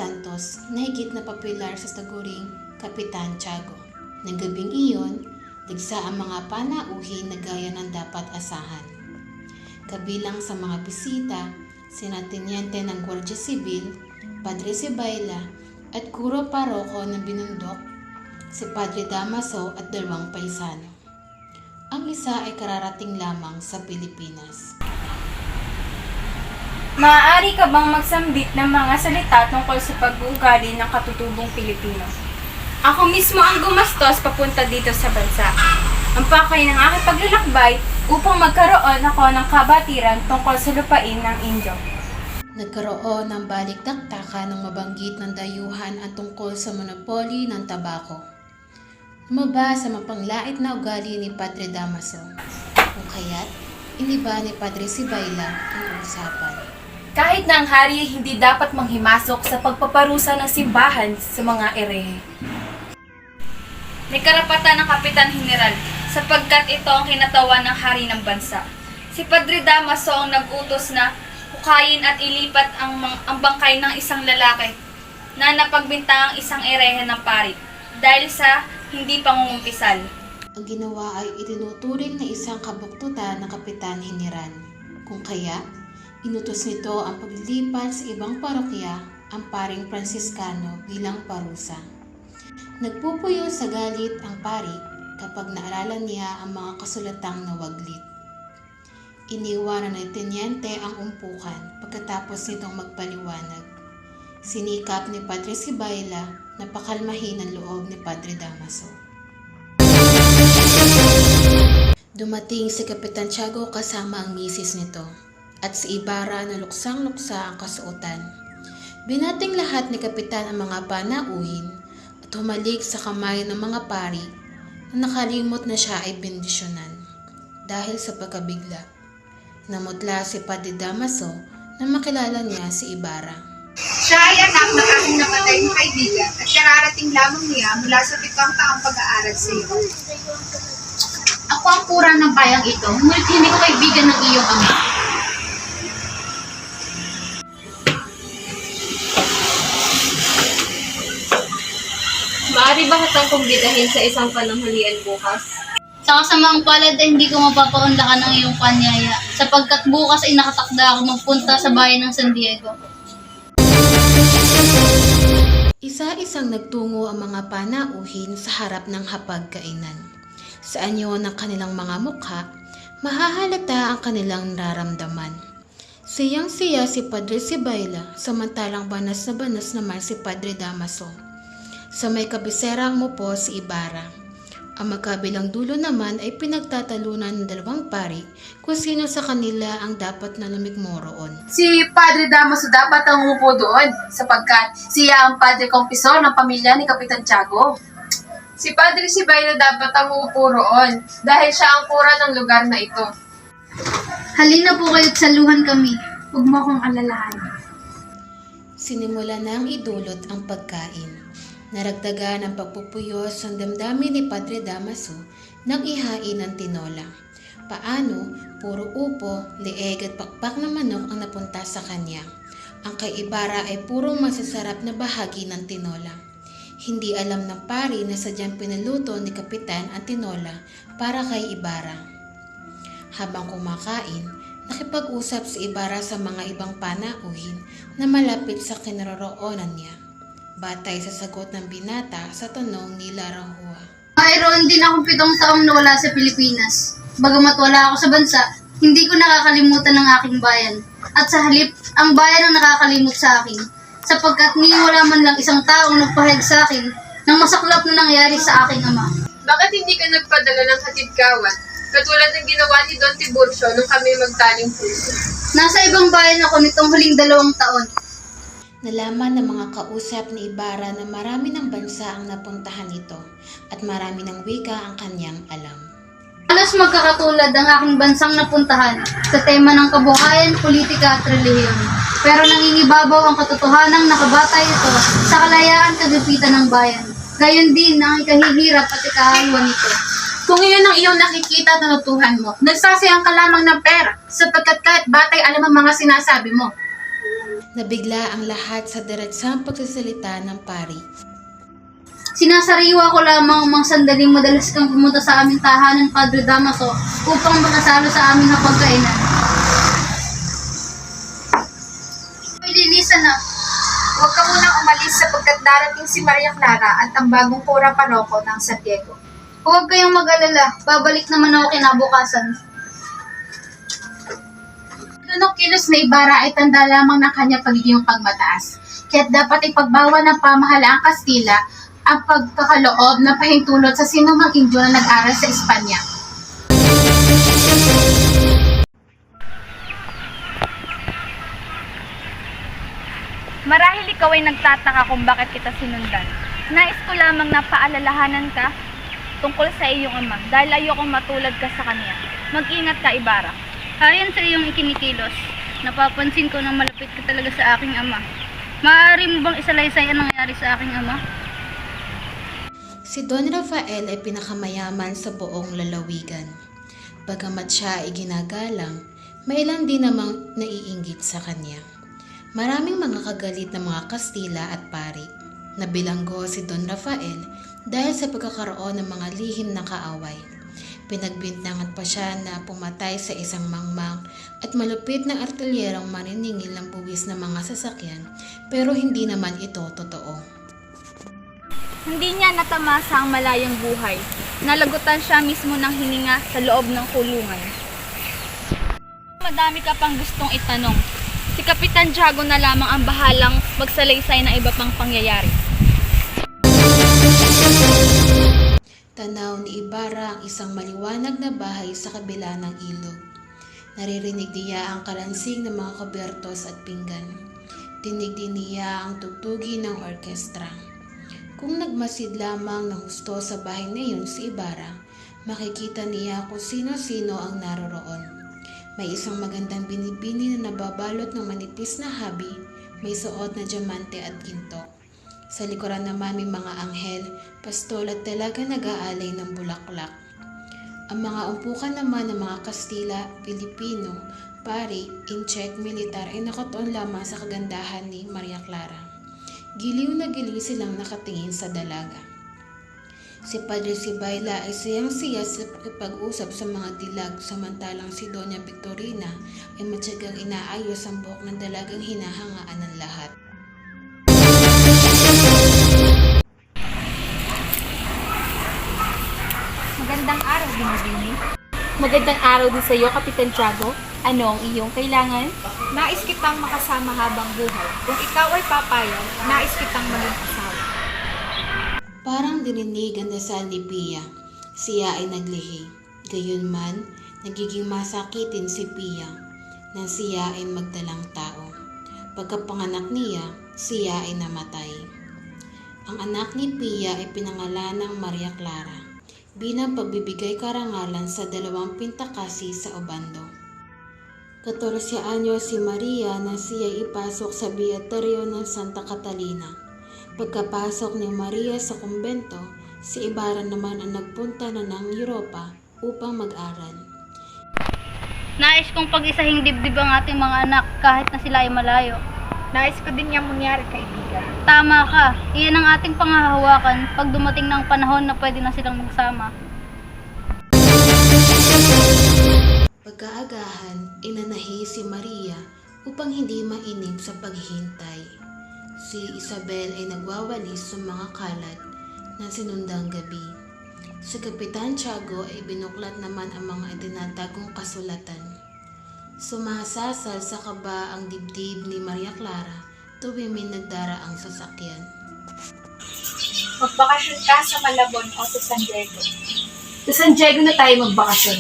Santos na higit na popular sa taguring Kapitan Tiago. Nang gabing iyon, digsa ang mga panauhin na gaya ng dapat asahan. Kabilang sa mga bisita, sina Teniente ng Guardia Civil, Padre Sibayla at Kuro Paroko ng Binundok, si Padre Damaso at 2 paisano. Ang isa ay kararating lamang sa Pilipinas. Maaari ka bang magsambit ng mga salita tungkol sa pag-uugali ng katutubong Pilipino? Ako mismo ang gumastos papunta dito sa bansa. Ang pakay ng aking paglalakbay upang magkaroon ako ng kabatiran tungkol sa lupain ng Indio. Nagkaroon ng balik-taktakan ng mabanggit ng dayuhan ang tungkol sa monopoli ng tabako. Lumabas sa mapanglait na ugali ni Padre Damaso, kung kaya't iniba ni Padre Sibayla ang usapan. Kahit na ang hari ay hindi dapat manghimasok sa pagpaparusa ng simbahan sa mga erehe. May karapatan ng Kapitan General sapagkat ito ang kinatawan ng hari ng bansa. Si Padre Damaso ang nag-utos na hukayin at ilipat ang bangkay ng isang lalaki na napagbintangang isang erehe ng pari dahil sa hindi pangungumpisal. Ang ginawa ay itinuturing na isang kabuktutan ng Kapitan General. Kung kaya, inutos nito ang paglilipat sa ibang parokya ang paring Franciscano bilang parusa. Nagpupuyo sa galit ang pari kapag naalala niya ang mga kasulatang nawaglit. Iniwanan ng Teniente ang umpukan pagkatapos nitong magpaliwanag. Sinikap ni Padre Sibayla na pakalmahin ang loob ni Padre Damaso. Dumating si Kapitan Tiago kasama ang misis nito at si Ibarra na luksang-luksa ang kasuotan. Binating lahat ni Kapitan ang mga panauhin at humalik sa kamay ng mga pari na nakalimot na siya ay bendisyonan. Dahil sa pagkabigla, namutla si Padre Damaso na makilala niya si Ibarra. Siya ay anak ng aking namatay na kaibigan at kararating lamang niya mula sa 7 taong pag-aaral sa iyo. Ako ang kurang ng bayang ito, ngunit hindi ko kaibigan ng iyong ama. Maaari ba kitang kumbitahin sa isang pananghalian bukas? Sa kasamaang palad ay hindi ko mapapaunlakan ang iyong panyaya, sapagkat bukas ay nakatakda ako magpunta sa bayan ng San Diego. Isa-isang nagtungo ang mga panauhin sa harap ng hapagkainan. Sa anyo ng kanilang mga mukha, mahahalata ang kanilang nararamdaman. Siyang-siya si Padre Sibayla, samantalang banas na banas naman si Padre Damaso. Sa may kabisera umupo si Ibarra. Ang magkabilang dulo naman ay pinagtatalunan ng 2 pari kung sino sa kanila ang dapat na lumikmo roon. Si Padre Damaso dapat ang umupo doon sapagkat siya ang Padre Confessor ng pamilya ni Kapitan Tiago. Si Padre Sibayla dapat ang umupo roon dahil siya ang kura ng lugar na ito. Halina po kayo't saluhan kami. Huwag mo akong alalahan. Sinimula na ang idulot ang pagkain. Naragdagan ang pagpupuyos ang damdamin ni Padre Damaso nang ihain ng tinola. Paano, puro upo, leeg at pakpak na manok ang napunta sa kanya. Ang kay Ibarra ay purong masasarap na bahagi ng tinola. Hindi alam ng pari na sadyang pinaluto ni Kapitan ang tinola para kay Ibarra. Habang kumakain, nakipag-usap si Ibarra sa mga ibang panauhin na malapit sa kinaroroonan niya. Batay sa sagot ng binata sa tanong ni Larahua. Mayroon din akong 7 taong nawala sa Pilipinas. Bagamat wala ako sa bansa, hindi ko nakakalimutan ng aking bayan. At sa halip, ang bayan ang nakakalimot sa akin. Sapagkat wala man lang isang taong nagpahayag sa akin ng masaklap na nangyari sa aking ama. Bakit hindi ka nagpadala ng hatid-kawat katulad ng ginawa ni Don Tiburcio nung kami magtaling puso? Nasa ibang bayan ako nitong huling 2 taon. Nalaman ng mga kausap ni Ibarra na marami ng bansa ang napuntahan nito at marami ng wika ang kanyang alam. Halos magkakatulad ang aking bansang napuntahan sa tema ng kabuhayan, politika at relihiyon. Pero nangingibabaw ang katotohanang nakabatay ito sa kalayaan kagapitan ng bayan. Gayon din ang ikahihirap at ikahalwa nito. Kung iyon ang iyong nakikita at natutuhan mo, nagsasayang ka lamang ng pera sapagkat kahit batay alam ang mga sinasabi mo. Nabigla ang lahat sa diretsang pagsasalita ng pari. Sinasariwa ko lamang ang mga sandaling madalas kang pumunta sa aming tahanan, Padre Damaso, upang makasalo sa aming hapagkainan. Lilisan na. Huwag ka munang umalis sapagkat darating si Maria Clara at ang bagong kura paroko ng San Diego. Huwag kayong mag-alala, babalik naman ako kinabukasan. Tunong kilos na Ibarra ay tanda lamang ng kanyang pagiging pagmataas. Kaya't dapat ipagbawa ng pamahalaang Kastila ang pagkakaloob na pahintulot sa sinumang Indyo na nag-aral sa Espanya. Marahil ikaw ay nagtataka kung bakit kita sinundan. Nais ko lamang na paalalahanan ka tungkol sa iyong ama dahil ayokong matulad ka sa kanya. Mag-ingat ka, Ibarra. Ayon sa iyong ikinikilos, napapansin ko na malapit ka talaga sa aking ama. Maaari mo bang isalaysay ang nangyari sa aking ama? Si Don Rafael ay pinakamayaman sa buong lalawigan. Bagamat siya ay ginagalang, may ilan din namang naiinggit sa kanya. Maraming mga kagalit ng mga Kastila at pari. Nabilanggo si Don Rafael dahil sa pagkakaroon ng mga lihim na kaaway. Pinagbintangan pa siya na pumatay sa isang mangmang at malupit na artilyerong maniningil ng buwis ng mga sasakyan, pero hindi naman ito totoo. Hindi niya natamasa ang malayang buhay. Nalagutan siya mismo ng hininga sa loob ng kulungan. Madami ka pang gustong itanong. Si Kapitan Tiago na lamang ang bahalang magsalaysay ng iba pang pangyayari. Tanaw ni Ibarra ang isang maliwanag na bahay sa kabila ng ilog. Naririnig niya ang kalansing ng mga kubertos at pinggan. Dinig din niya ang tugtugin ng orkestra. Kung nagmasid lamang ng husto sa bahay na iyon si Ibarra, makikita niya kung sino-sino ang naroroon. May isang magandang binibini na nababalot ng manipis na habi, may suot na diamante at ginto. Sa likuran naman may mga anghel, pastol at talaga nag-aalay ng bulaklak. Ang mga umpukan naman ng mga Kastila, Pilipino, pari, incheck, militar ay nakatuon lamang sa kagandahan ni Maria Clara. Giliw na giliw silang nakatingin sa dalaga. Si Padre Sibayla ay siyang-siya sa pag-usap sa mga dilag, samantalang si Doña Victorina ay matyagang inaayos ang buhok ng dalagang hinahangaan ng lahat. Magandang araw, Binibini. Magandang araw din sa iyo, Kapitan Tiago. Ano ang iyong kailangan? Nais kitang makasama habang buhay. Kung ikaw ay papayag, nais kitang maging asawa. Parang dininig ang dasal ni Pia. Siya ay naglihi. Gayunman, nagiging masakitin si Pia nang siya ay magdalang tao. Pagkapanganak niya, siya ay namatay. Ang anak ni Pia ay pinangalan ng Maria Clara bilang pagbibigay karangalan sa 2 pintakasi sa Obando. 14 anyos si Maria na siya ipasok sa Beaterio ng Santa Catalina. Pagkapasok ni Maria sa kumbento, si Ibarra naman ang nagpunta na ng Europa upang mag-aral. Nais kong pag-isahing dibdib ang ating mga anak kahit na sila ay malayo. Nais ko din niyang mangyari, kaibigan. Tama ka, iyan ang ating panghahawakan pag dumating ng panahon na pwede na silang magsama. Pagkaagahan, inanahi si Maria upang hindi mainip sa paghihintay. Si Isabel ay nagwawalis sa mga kalat na sinundang gabi. Si Kapitan Tiago ay binuklat naman ang mga itinatagong kasulatan. Sumasasal sa kaba ang dibdib ni Maria Clara tuwing may nagdara ang sasakyan. Magbakasyon ka sa Malabon o sa San Diego. Sa San Diego na tayo magbakasyon,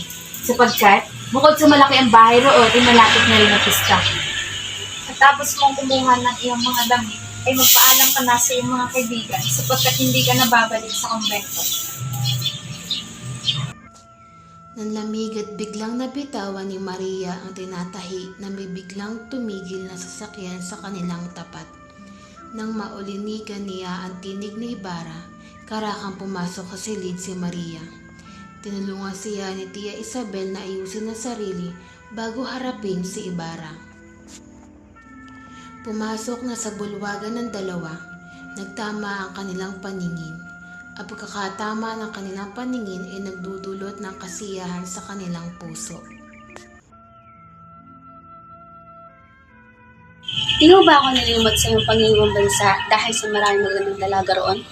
sapagkat bukod sa malaki ang bahay roon, ay malapit na rin ang pista. At tapos mong kumuha ng iyong mga damit, ay magpaalam ka na sa iyong mga kaibigan sapagkat hindi ka nababalik sa kumbento. Nanlamig at biglang nabitawan ni Maria ang tinatahi na may biglang tumigil na sasakyan sa kanilang tapat. Nang maulinigan niya ang tinig ni Ibarra, karakang pumasok sa silid si Maria. Tinulungan siya ni Tia Isabel na ayusin ang sarili bago harapin si Ibarra. Pumasok na sa bulwagan ng dalawa, nagtama ang kanilang paningin. Ang pagkakatama ng kanilang paningin ay nagdudulot ng kasiyahan sa kanilang puso. Di mo ba ako nilimot sa iyong pangingong bansa dahil sa maraming magandang dalaga roon?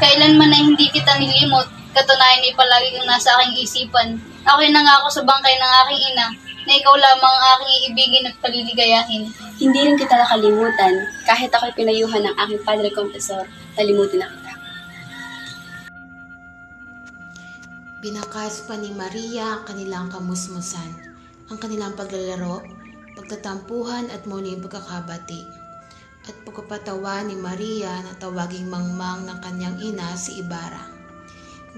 Kailanman ay hindi kita nilimot, katunayan ay palagi kang nasa aking isipan. Ako'y nangako sa bangkay ng aking ina na ikaw lamang ang aking iibigin at paliligayahin. Hindi rin kita nakalimutan kahit ako'y pinayuhan ng aking Padre Confessor, nalimutin na kita. Binakas pa ni Maria ang kanilang kamusmusan, ang kanilang paglalaro, pagtatampuhan at muling pagkakabati. At pagkapatawa ni Maria na tawaging mangmang ng kanyang ina si Ibarra.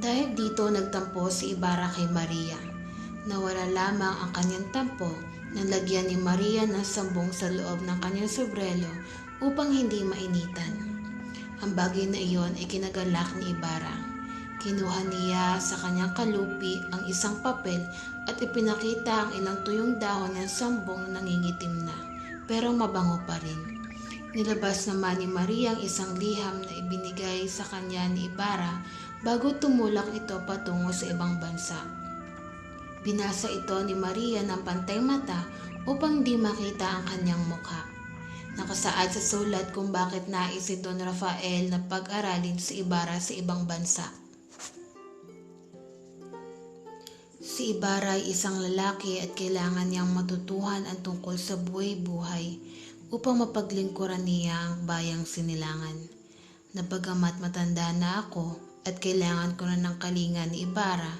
Dahil dito nagtampo si Ibarra kay Maria. Nawala lamang ang kanyang tampo nang lagyan ni Maria ng sambong sa loob ng kanyang sobrelo upang hindi mainitan. Ang bagay na iyon ay kinagalak ni Ibarra. Kinuha niya sa kanyang kalupi ang isang papel at ipinakita ang ilang tuyong dahon ng sambong na nangingitim na, pero mabango pa rin. Nilabas naman ni Maria ang isang liham na ibinigay sa kanya ni Ibarra bago tumulak ito patungo sa ibang bansa. Binasa ito ni Maria ng pantay mata upang di makita ang kanyang mukha. Nakasaad sa sulat kung bakit nais si Don Rafael na pag-aralin si Ibarra sa ibang bansa. Si Ibarra ay isang lalaki at kailangan niyang matutuhan ang tungkol sa buhay-buhay upang mapaglingkuran niya ang bayang sinilangan. Napagamat matanda na ako at kailangan ko na ng kalinga ni Ibarra,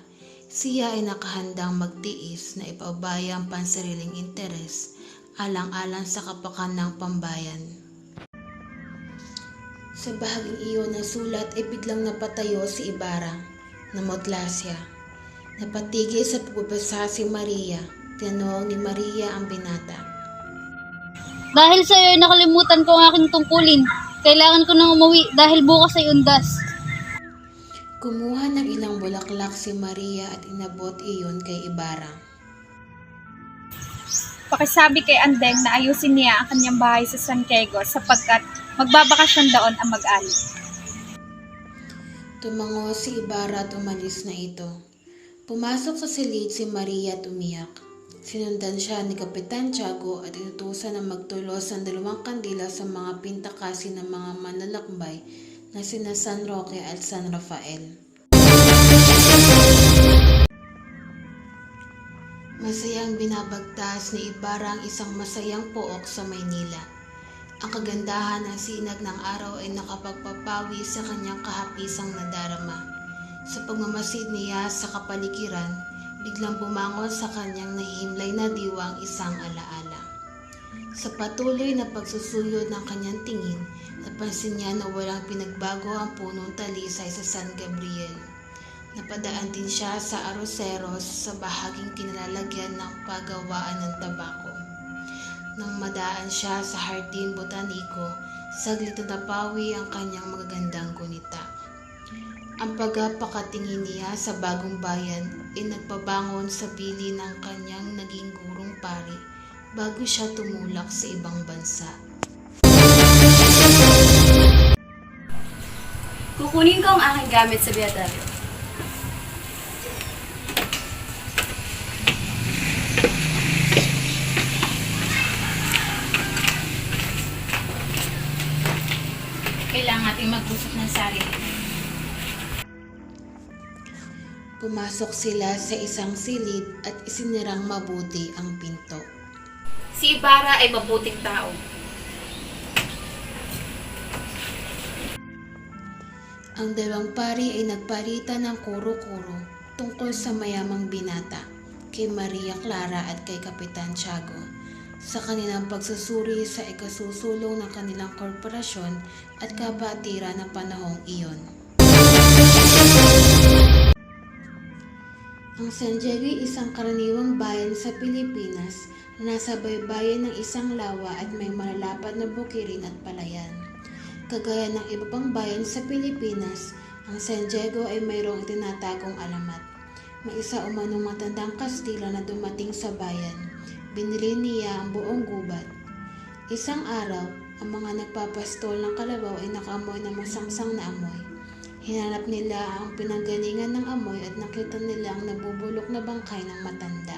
siya ay nakahandang magtiis na ipabaya ang pansariling interes alang-alang sa kapakan ng pambayan. Sa bahaging iyon ng sulat ay biglang napatayo si Ibarra. Namutla siya. Napatigil sa pagbabasa si Maria. Tinanong ni Maria ang binata. Dahil sa iyo ay nakalimutan ko ang aking tungkulin. Kailangan ko nang umuwi dahil bukas ay undas. Kumuha ng ilang bulaklak si Maria at inabot iyon kay Ibarra. Pakisabi kay Andeng na ayusin niya ang kanyang bahay sa Santiago sapagkat magbabakasyon doon ang mag-ali. Tumango si Ibarra at umalis na ito. Pumasok sa silid si Maria at umiyak. Sinundan siya ni Kapitan Tiago at inutusan na magtulos ng 2 kandila sa mga pintakasin ng mga manlalakbay na sina San Roque at San Rafael. Masayang binabagtas ni Ibarra ang isang masayang pook sa Maynila. Ang kagandahan ng sinag ng araw ay nakapagpapawi sa kanyang kahapisang nadarama. Sa pagmamasid niya sa kapaligiran, biglang bumangon sa kanyang nahihimlay na diwa ang isang alaala. Sa patuloy na pagsusuyod ng kanyang tingin, napansin niya na walang pinagbago ang punong talisay sa San Gabriel. Napadaan din siya sa Aroseros sa bahaging kinalalagyan ng pagawaan ng tabako. Nang madaan siya sa Hardin Botanico, saglit na napawi ang kanyang magagandang gunita. Ang pagpakatingin niya sa bagong bayan ay nagpabangon sa bili ng kanyang naging gurong pari bago siya tumulak sa ibang bansa. Kukunin ko ang aking gamit sa biyataryo. Kailangan natin mag-usap ng sarili. Pumasok sila sa isang silid at isinirang mabuti ang pinto. Si Ibarra ay mabuting tao. Ang 2 pari ay nagparita ng kuro-kuro tungkol sa mayamang binata kay Maria Clara at kay Kapitan Tiago sa kanilang pagsusuri sa ikasusulong ng kanilang korporasyon at kabatiran ng panahong iyon. Ang San Diego ay isang karaniwang bayan sa Pilipinas na nasa baybayin ng isang lawa at may malalapad na bukirin at palayan. Kagaya ng iba pang bayan sa Pilipinas, ang San Diego ay mayroong itinatagong alamat. May isa umanong matandang Kastila na dumating sa bayan. Binili niya ang buong gubat. Isang araw, ang mga nagpapastol ng kalabaw ay nakaamoy ng masangsang na amoy. Hinanap nila ang pinanggalingan ng amoy at nakita nila ang nabubulok na bangkay ng matanda.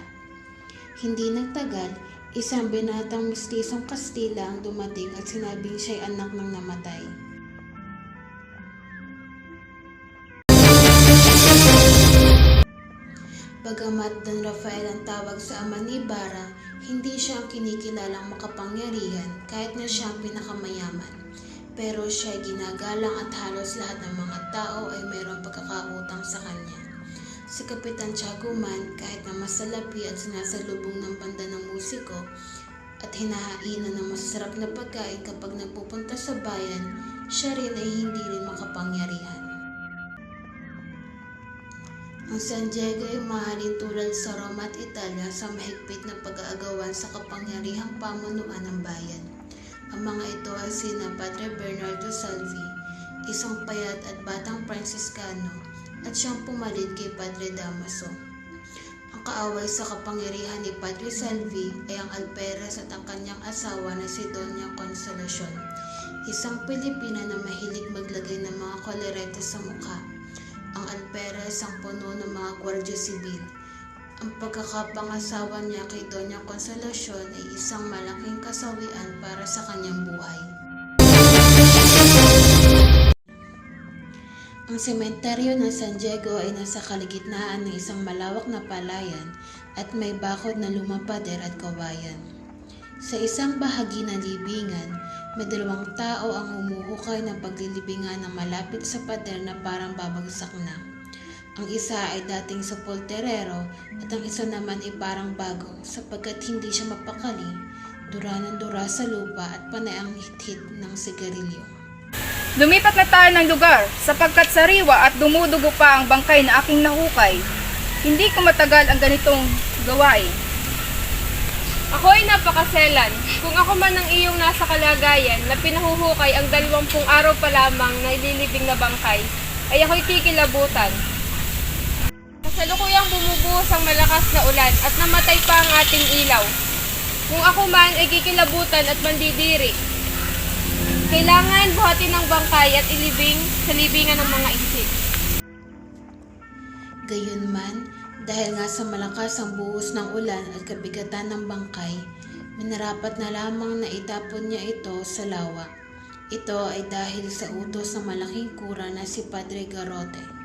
Hindi nagtagal, isang binatang mistisong Kastila ang dumating at sinabing siya'y anak ng namatay. Bagamat Don Rafael ang tawag sa ama ni Ibarra, hindi siya ang kinikilalang makapangyarihan kahit na siya ang pinakamayaman. Pero siya ay ginagalang at halos lahat ng mga tao ay mayroong pagkakautang sa kanya. Si Kapitan Tiago man, kahit na masalapi at sinasalubong ng banda ng musiko at hinahainan ng masarap na pagkain kapag nagpupunta sa bayan, siya rin ay hindi rin makapangyarihan. Ang San Diego ay mahalin tulad sa Roma at Italia sa mahigpit na pag-aagawan sa kapangyarihang pamunuan ng bayan. Ang mga ito ay sina Padre Bernardo Salvi, isang payat at batang Franciscano, at siyang pumalit kay Padre Damaso. Ang kaaway sa kapangyarihan ni Padre Salvi ay ang alperes at ang kanyang asawa na si Doña Consolacion, isang Pilipina na mahilig maglagay ng mga kolerete sa mukha. Ang alperes ang puno ng mga gwardya sibil. Ang pagkakapangasawa niya kay Doña Consolacion ay isang malaking kasawian para sa kanyang buhay. Ang sementeryo ng San Diego ay nasa kaligitnaan ng isang malawak na palayan at may bakod na lumang pader at kawayan. Sa isang bahagi ng libingan, may 2 tao ang humuhukay ng paglilibingan ng malapit sa pader na parang babagsak na. Ang isa ay dating sepulturero at ang isa naman ay parang bago sapagkat hindi siya mapakali, dura ng dura sa lupa at panay ang hit-hit ng sigarilyo. Lumipat na tayo ng lugar sapagkat sariwa at dumudugo pa ang bangkay na aking nahukay. Hindi ko matagal ang ganitong gawain. Ako'y napakaselan. Kung ako man ang iyong nasa kalagayan na pinahuhukay ang 20 araw pa lamang na ililibing na bangkay, ay ako'y kikilabutan. Kasalukuyang bumubuhos ang malakas na ulan at namatay pa ang ating ilaw. Kung ako man ay kikilabutan at mandidiri, kailangan buhatin ang bangkay at ilibing sa libingan ng mga isip. Gayunman, dahil nga sa malakas ang buhos ng ulan at kabigatan ng bangkay, minarapat na lamang na itapon niya ito sa lawa. Ito ay dahil sa utos ng malaking kura na si Padre Garrote.